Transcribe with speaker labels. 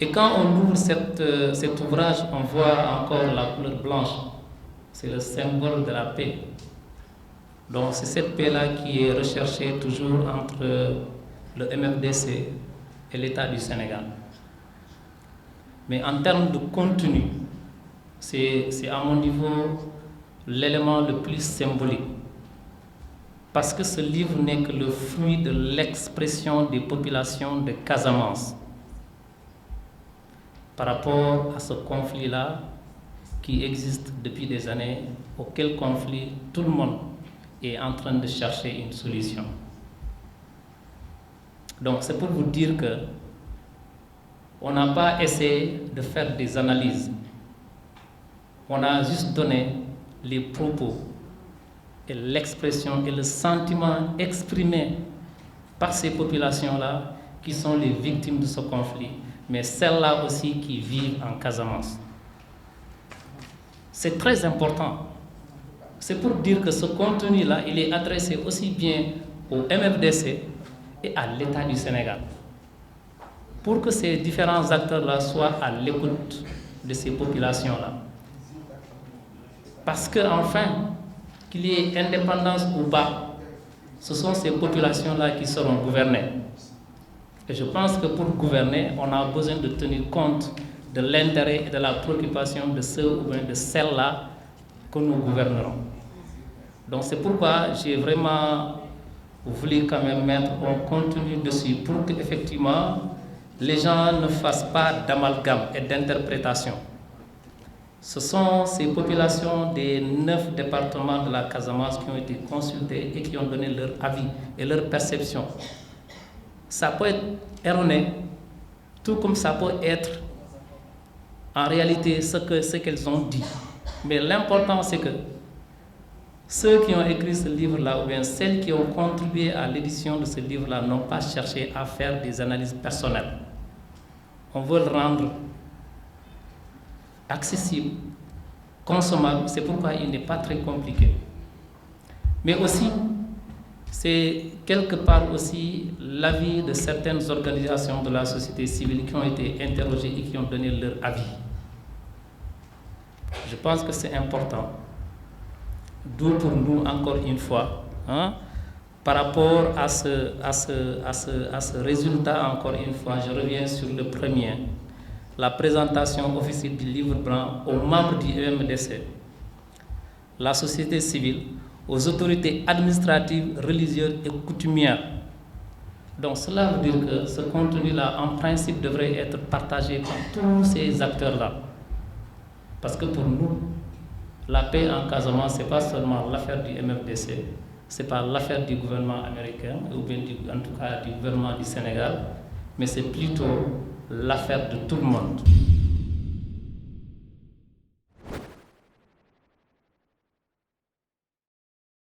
Speaker 1: Et quand on ouvre cet ouvrage, on voit encore la couleur blanche. C'est le symbole de la paix. Donc c'est cette paix-là qui est recherchée toujours entre le MFDC et l'État du Sénégal. Mais en termes de contenu, c'est à mon niveau l'élément le plus symbolique. Parce que ce livre n'est que le fruit de l'expression des populations de Casamance par rapport à ce conflit-là qui existe depuis des années, auquel conflit tout le monde est en train de chercher une solution. Donc c'est pour vous dire que on n'a pas essayé de faire des analyses. On a juste donné les propos et l'expression et le sentiment exprimé par ces populations-là qui sont les victimes de ce conflit, mais celles-là aussi qui vivent en Casamance. C'est très important. C'est pour dire que ce contenu-là, il est adressé aussi bien au MFDC et à l'État du Sénégal, pour que ces différents acteurs-là soient à l'écoute de ces populations-là. Parce qu'enfin, qu'il y ait indépendance ou pas, ce sont ces populations-là qui seront gouvernées. Et je pense que pour gouverner, on a besoin de tenir compte de l'intérêt et de la préoccupation de ceux ou bien de celles-là que nous gouvernerons. Donc c'est pourquoi j'ai vraiment voulu quand même mettre un contenu dessus pour qu'effectivement les gens ne fassent pas d'amalgame et d'interprétation. Ce sont ces populations des 9 départements de la Casamance qui ont été consultées et qui ont donné leur avis et leur perception. Ça peut être erroné, tout comme ça peut être en réalité ce qu'elles ont dit. Mais l'important, c'est que ceux qui ont écrit ce livre-là, ou bien celles qui ont contribué à l'édition de ce livre-là, n'ont pas cherché à faire des analyses personnelles. On veut le rendre accessible, consommable, c'est pourquoi il n'est pas très compliqué. Mais aussi, c'est quelque part aussi l'avis de certaines organisations de la société civile qui ont été interrogées et qui ont donné leur avis. Je pense que c'est important. D'où pour nous, encore une fois, par rapport à ce résultat, encore une fois, je reviens sur le premier, la présentation officielle du livre blanc aux membres du EMDC, la société civile, aux autorités administratives, religieuses et coutumières. Donc cela veut dire que ce contenu-là, en principe, devrait être partagé par tous ces acteurs-là. Parce que pour nous, la paix en Casamance, ce n'est pas seulement l'affaire du MFDC, ce n'est pas l'affaire du gouvernement américain, ou bien en tout cas du gouvernement du Sénégal, mais c'est plutôt l'affaire de tout le monde.